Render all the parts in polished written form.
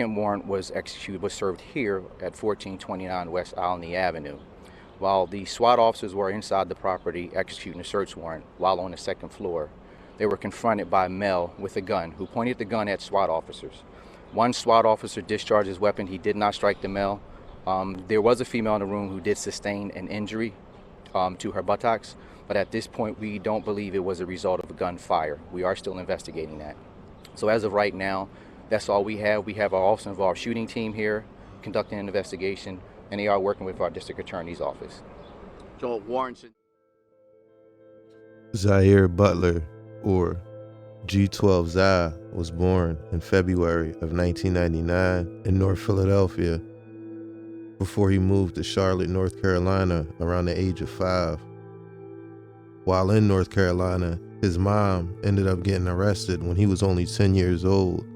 second warrant was served here at 1429 West Alney Avenue. While the SWAT officers were inside the property executing a search warrant while on the second floor, they were confronted by a male with a gun who pointed the gun at SWAT officers. One SWAT officer discharged his weapon. He did not strike the male. There was a female in the room who did sustain an injury to her buttocks, but at this point we don't believe it was a result of a gunfire. We are still investigating that. So as of right now, that's all we have. We have our officer involved shooting team here conducting an investigation, and they are working with our district attorney's office. So warrants. Zaire Butler, or G12 Zai, was born in February of 1999 in North Philadelphia before he moved to Charlotte, North Carolina around the age of 5. While in North Carolina, his mom ended up getting arrested when he was only 10 years old.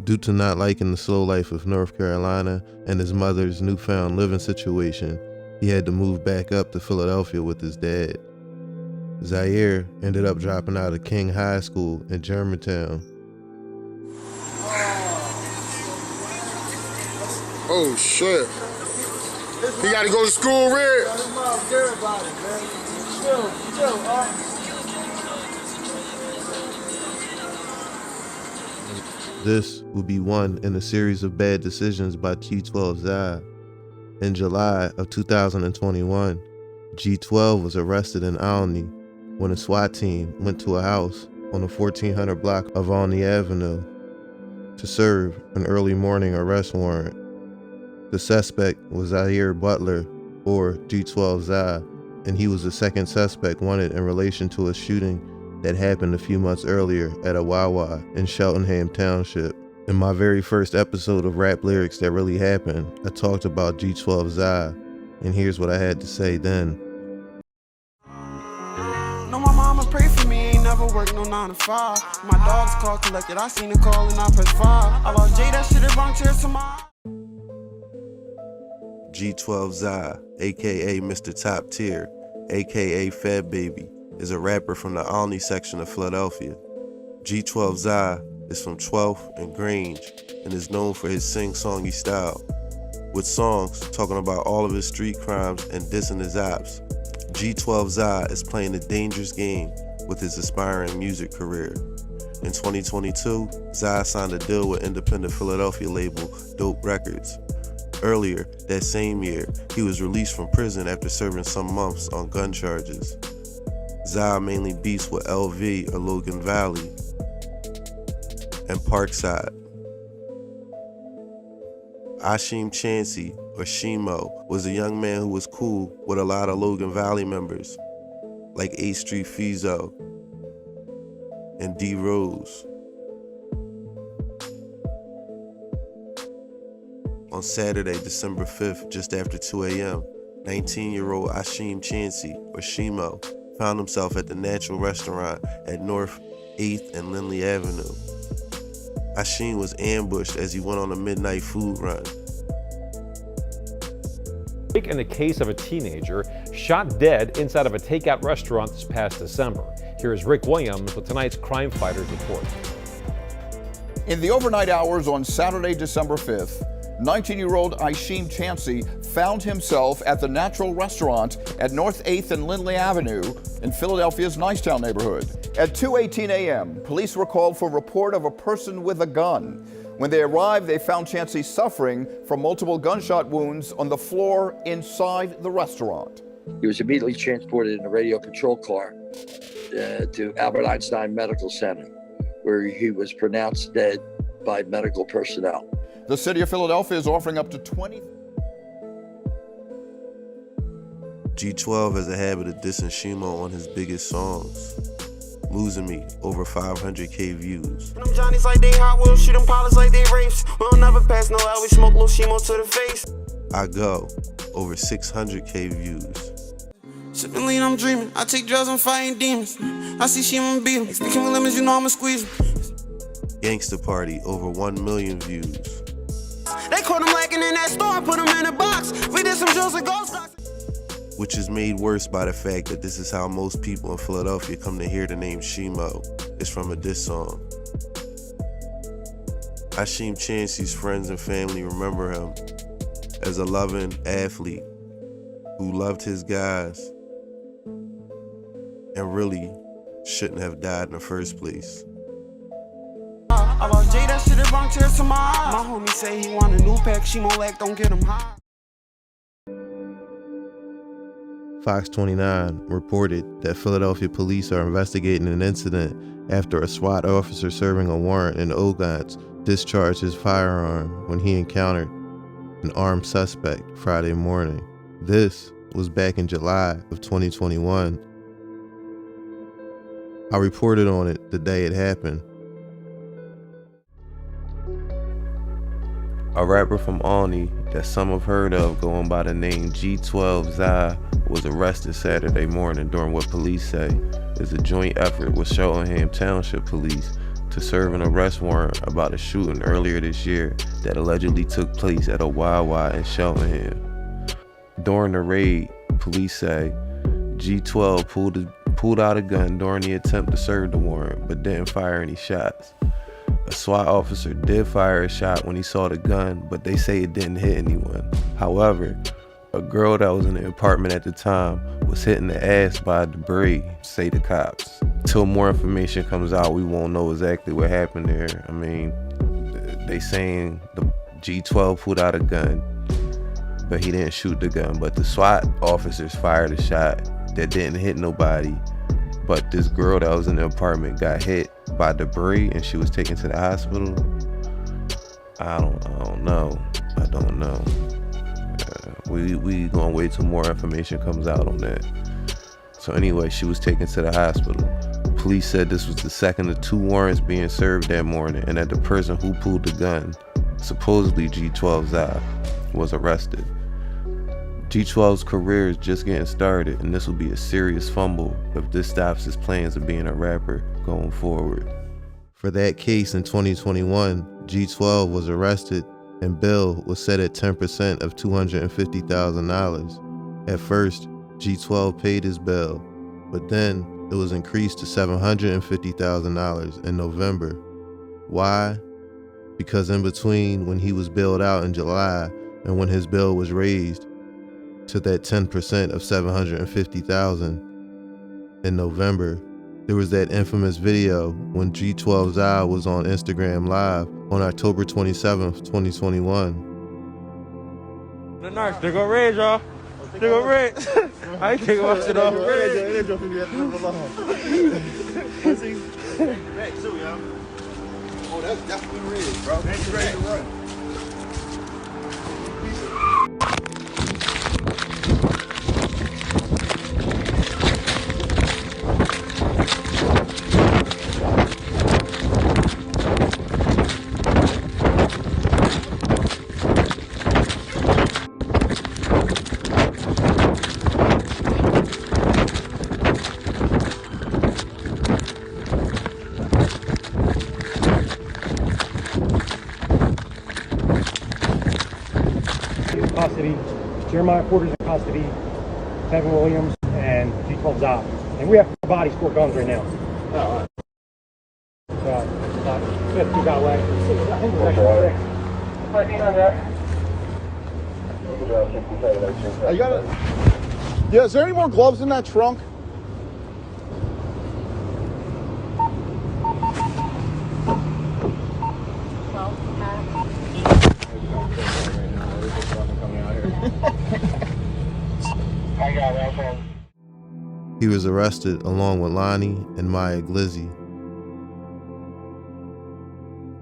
Due to not liking the slow life of North Carolina and his mother's newfound living situation, he had to move back up to Philadelphia with his dad. Zaire ended up dropping out of King High School in Germantown. Oh shit. He gotta go to school, Red. This would be one in a series of bad decisions by G12 Zai. In July of 2021, G12 was arrested in Alney when a SWAT team went to a house on the 1400 block of Alney Avenue to serve an early morning arrest warrant. The suspect was Zaire Butler, or G12 Zai, and he was the second suspect wanted in relation to a shooting that happened a few months earlier at a Wawa in Cheltenham Township. In my very first episode of Rap Lyrics That Really Happened, I talked about G12 Zai, and here's what I had to say then. No, my mama pray for me, ain't never worked no 9 to 5. My dog's call collected, I seen a call and I pressed 5. I lost Jay, that shit is wrong, tears to my... G12 Zai, aka Mr. Top Tier, aka Fab Baby, is a rapper from the Alney section of Philadelphia. G12 Zai is from 12th and Grange and is known for his sing-songy style, with songs talking about all of his street crimes and dissing his ops. G12 Zai is playing a dangerous game with his aspiring music career. In 2022, Zai signed a deal with independent Philadelphia label Dope Records. Earlier that same year, he was released from prison after serving some months on gun charges. Zai mainly beats with LV or Logan Valley and Parkside. Ashim Chansey, or Shimo, was a young man who was cool with a lot of Logan Valley members, like 8th Street Fizo and D Rose. On Saturday, December 5th, just after 2 a.m., 19-year-old Ashim Chansey, or Shimo, found himself at the Natural Restaurant at North 8th and Lindley Avenue. Ashim was ambushed as he went on a midnight food run. In the case of a teenager shot dead inside of a takeout restaurant this past December. Here is Rick Williams with tonight's Crime Fighters report. In the overnight hours on Saturday, December 5th, 19-year-old Ashim Chansey found himself at the Natural Restaurant at North 8th and Lindley Avenue in Philadelphia's Nicetown neighborhood. At 2:18 a.m., police were called for a report of a person with a gun. When they arrived, they found Chansey suffering from multiple gunshot wounds on the floor inside the restaurant. He was immediately transported in a radio control car to Albert Einstein Medical Center, where he was pronounced dead by medical personnel. The city of Philadelphia is offering up to 20. G12 has a habit of dissing Shimo on his biggest songs. Losing Me, over 500K views. Them Johnnies like they Hot Wheels, shoot them pilots like they rapes. We'll never pass no L, we smoke Lil Shimo to the face. I Go, over 600K views. Sippin' lean, I'm dreaming. I take drugs, I'm fighting demons. I see Shimo beat him. Speaking with lemons, you know I'ma squeeze him. Gangsta Party, over 1 million views. They caught him lacking in that store and put him in a box. We did some drills with ghost stocks. Which is made worse by the fact that this is how most people in Philadelphia come to hear the name Shimo. It's from a diss song. Akeem Chancey's friends and family remember him as a loving athlete who loved his guys and really shouldn't have died in the first place. I lost Jay, that shit, it brought tears to my eyes. My homie say he want a new pack, she won't like, don't get him high. Fox 29 reported that Philadelphia police are investigating an incident after a SWAT officer serving a warrant in Ogontz discharged his firearm when he encountered an armed suspect Friday morning. This was back in July of 2021. I reported on it the day it happened. A rapper from Alney that some have heard of going by the name G12 Zai was arrested Saturday morning during what police say is a joint effort with Cheltenham Township Police to serve an arrest warrant about a shooting earlier this year that allegedly took place at a Wawa in Cheltenham. During the raid, police say G12 pulled out a gun during the attempt to serve the warrant but didn't fire any shots. A SWAT officer did fire a shot when he saw the gun, but they say it didn't hit anyone. However, a girl that was in the apartment at the time was hit in the ass by debris, say the cops. Till more information comes out, we won't know exactly what happened there. I mean, they saying the G12 pulled out a gun, but he didn't shoot the gun. But the SWAT officers fired a shot that didn't hit nobody. But this girl that was in the apartment got hit by debris and she was taken to the hospital. I don't know. We gonna wait till more information comes out on that. So anyway, she was taken to the hospital. Police said this was the second of 2 warrants being served that morning and that the person who pulled the gun, supposedly G12 Zai, was arrested. G12's career is just getting started, and this will be a serious fumble if this stops his plans of being a rapper going forward. For that case in 2021, G12 was arrested and bail was set at 10% of $250,000. At first, G12 paid his bail, but then it was increased to $750,000 in November. Why? Because in between when he was bailed out in July and when his bail was raised to that 10% of $750,000 in November, there was that infamous video when G12 Zai was on Instagram Live on October 27th, 2021. The narcs, they go red, y'all. They go red. I ain't taking my shit off. Red. Oh, that's definitely red, bro. That's ready to run. Custody, Jeremiah Porter's in custody, Kevin Williams, and G12 Zai. And we have 4 bodies, 4 guns right now. So, 52 got away. I think it was actually 6. I think on that. You got it. Yeah, is there any more gloves in that trunk? He was arrested along with Lonnie and Maya Glizzy.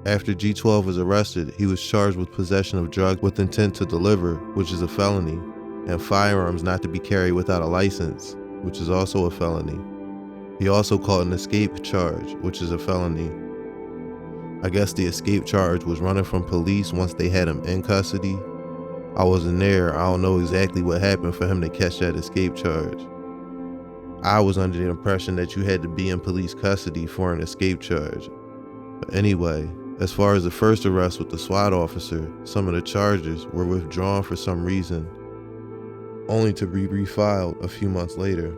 After G12 was arrested, he was charged with possession of drugs with intent to deliver, which is a felony, and firearms not to be carried without a license, which is also a felony. He also caught an escape charge, which is a felony. I guess the escape charge was running from police once they had him in custody. I wasn't there, I don't know exactly what happened for him to catch that escape charge. I was under the impression that you had to be in police custody for an escape charge. But anyway, as far as the first arrest with the SWAT officer, some of the charges were withdrawn for some reason, only to be refiled a few months later.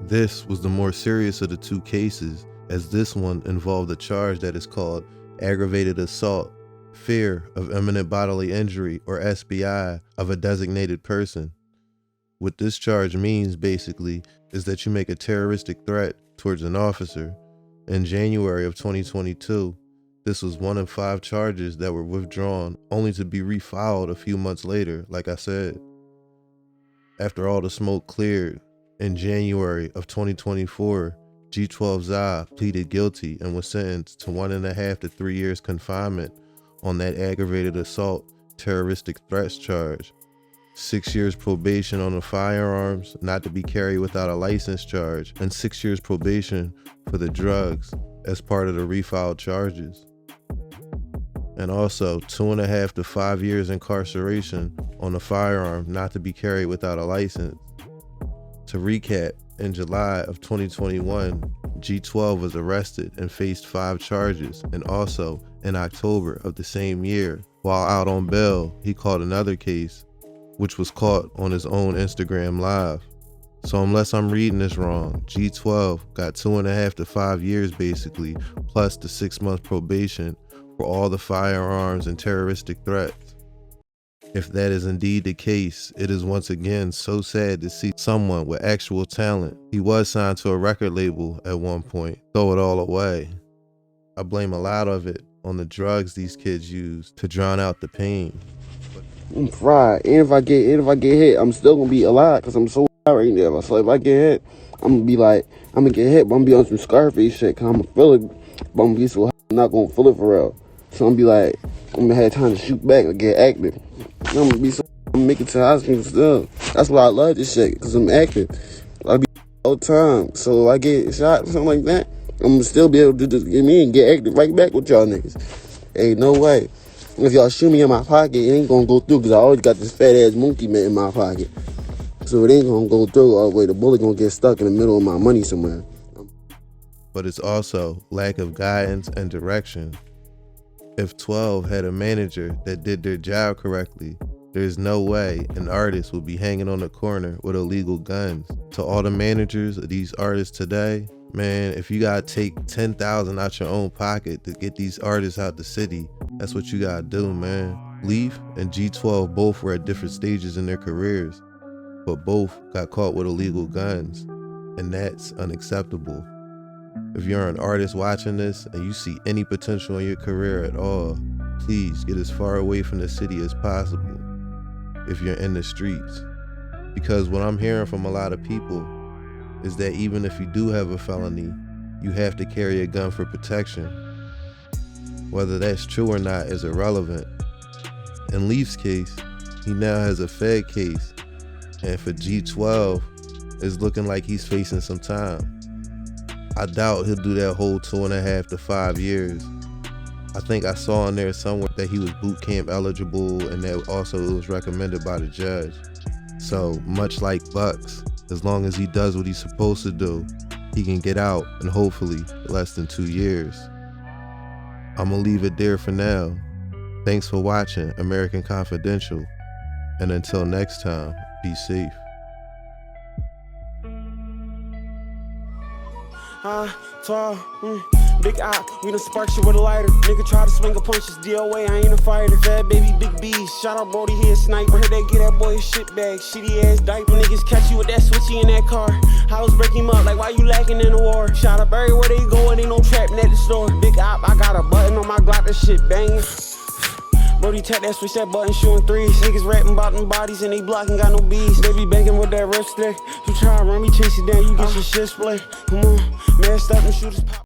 This was the more serious of the 2 cases, as this one involved a charge that is called aggravated assault, fear of imminent bodily injury, or SBI, of a designated person. What this charge means, basically, is that you make a terroristic threat towards an officer. In January of 2022, this was one of 5 charges that were withdrawn, only to be refiled a few months later, like I said. After all the smoke cleared, in January of 2024, G12 pleaded guilty and was sentenced to 1.5 to 3 years confinement on that aggravated assault terroristic threats charge, 6 years probation on the firearms not to be carried without a license charge, and 6 years probation for the drugs as part of the refiled charges. And also 2.5 to 5 years incarceration on the firearm not to be carried without a license. To recap, in July of 2021, G12 was arrested and faced 5 charges, and also in October of the same year, while out on bail, he caught another case, which was caught on his own Instagram Live. So unless I'm reading this wrong, G12 got 2.5 to 5 years basically, plus the 6-month probation for all the firearms and terroristic threats. If that is indeed the case, it is once again so sad to see someone with actual talent. He was signed to a record label at one point, throw it all away. I blame a lot of it on the drugs these kids use to drown out the pain. I'm fried. And if I get hit, I'm still gonna be alive because I'm so high right now. So if I get hit, I'm gonna be like, I'm gonna get hit, but I'm gonna be on some Scarface shit because I'm gonna feel it, but I'm gonna be so high, I'm not gonna feel it for real. So I'm gonna be like, I'm gonna have time to shoot back and get active. I'm gonna be so, I'm gonna make it to the hospital still. That's why I love this shit, because I'm active. I be all the time. So if I get shot or something like that, I'm gonna still be able to do get me and get active right back with y'all niggas. Ain't no way. If y'all shoot me in my pocket, it ain't gonna go through because I always got this fat ass monkey man in my pocket. So it ain't gonna go through all the way. The bullet gonna get stuck in the middle of my money somewhere. But it's also lack of guidance and direction. If 12 had a manager that did their job correctly, there's no way an artist would be hanging on the corner with illegal guns. To all the managers of these artists today, man, if you gotta take $10,000 out your own pocket to get these artists out the city, that's what you gotta do, man. Leaf and G12 both were at different stages in their careers, but both got caught with illegal guns, and that's unacceptable. If you're an artist watching this and you see any potential in your career at all, please get as far away from the city as possible if you're in the streets. Because what I'm hearing from a lot of people is that even if you do have a felony, you have to carry a gun for protection. Whether that's true or not is irrelevant. In Leaf's case, he now has a Fed case, and for G12, it's looking like he's facing some time. I doubt he'll do that whole 2.5 to 5 years. I think I saw in there somewhere that he was boot camp eligible and that also it was recommended by the judge. So much like Bucks, as long as he does what he's supposed to do, he can get out in hopefully less than 2 years. I'm gonna leave it there for now. Thanks for watching American Confidential, and until next time, be safe. Big op, we done spark shit with a lighter. Nigga try to swing a punch, it's DOA, I ain't a fighter. Fat baby, big B's, shout out Brody, he a sniper. Heard they get that boy his shit bag, shitty ass diaper. Niggas catch you with that switchy in that car. House break him up, like why you lacking in the war? Shout up everywhere they go, and ain't no trapping at the store. Big op, I got a button on my Glock, that shit banging. Brody tap that switch, that button showing threes. Niggas rapping about them bodies and they blocking, got no bees. They be banking with that rip stick. You try to run me, chase you down, you get your shit split. Come on, masked up and shooters pop.